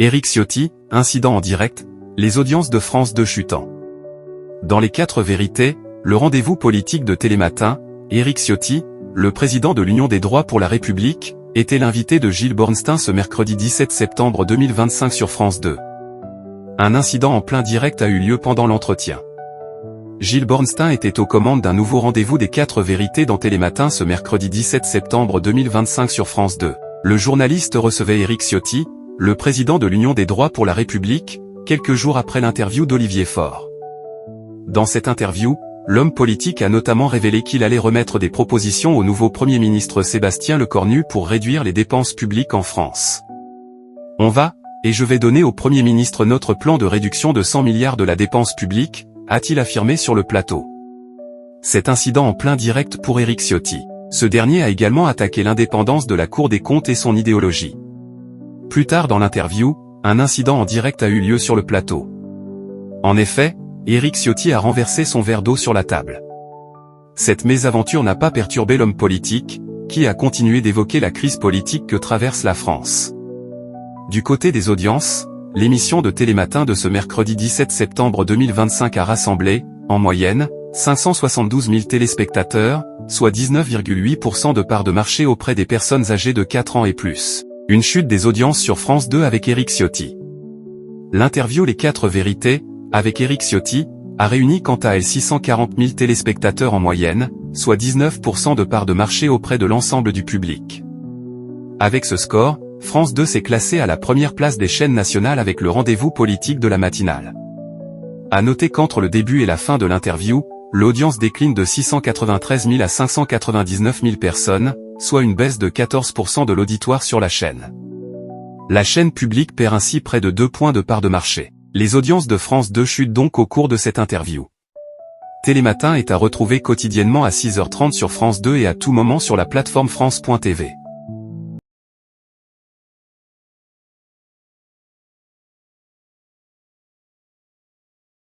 Éric Ciotti, incident en direct, les audiences de France 2 chutant. Dans les 4 vérités, le rendez-vous politique de Télématin, Éric Ciotti, le président de l'Union des droits pour la République, était l'invité de Gilles Bornstein ce mercredi 17 septembre 2025 sur France 2. Un incident en plein direct a eu lieu pendant l'entretien. Gilles Bornstein était aux commandes d'un nouveau rendez-vous des 4 vérités dans Télématin ce mercredi 17 septembre 2025 sur France 2. Le journaliste recevait Éric Ciotti, le président de l'Union des droits pour la République, quelques jours après l'interview d'Olivier Faure. Dans cette interview, l'homme politique a notamment révélé qu'il allait remettre des propositions au nouveau Premier ministre Sébastien Lecornu pour réduire les dépenses publiques en France. Et je vais donner au Premier ministre notre plan de réduction de 100 milliards de la dépense publique, a-t-il affirmé sur le plateau. Cet incident en plein direct pour Éric Ciotti. Ce dernier a également attaqué l'indépendance de la Cour des comptes et son idéologie. Plus tard dans l'interview, un incident en direct a eu lieu sur le plateau. En effet, Éric Ciotti a renversé son verre d'eau sur la table. Cette mésaventure n'a pas perturbé l'homme politique, qui a continué d'évoquer la crise politique que traverse la France. Du côté des audiences, l'émission de Télématin de ce mercredi 17 septembre 2025 a rassemblé, en moyenne, 572 000 téléspectateurs, soit 19,8% de part de marché auprès des personnes âgées de 4 ans et plus. Une chute des audiences sur France 2 avec Éric Ciotti. L'interview Les 4 vérités, avec Éric Ciotti, a réuni quant à elle 640 000 téléspectateurs en moyenne, soit 19% de part de marché auprès de l'ensemble du public. Avec ce score, France 2 s'est classé à la première place des chaînes nationales avec le rendez-vous politique de la matinale. À noter qu'entre le début et la fin de l'interview, l'audience décline de 693 000 à 599 000 personnes, soit une baisse de 14% de l'auditoire sur la chaîne. La chaîne publique perd ainsi près de 2 points de part de marché. Les audiences de France 2 chutent donc au cours de cette interview. Télématin est à retrouver quotidiennement à 6h30 sur France 2 et à tout moment sur la plateforme France.tv.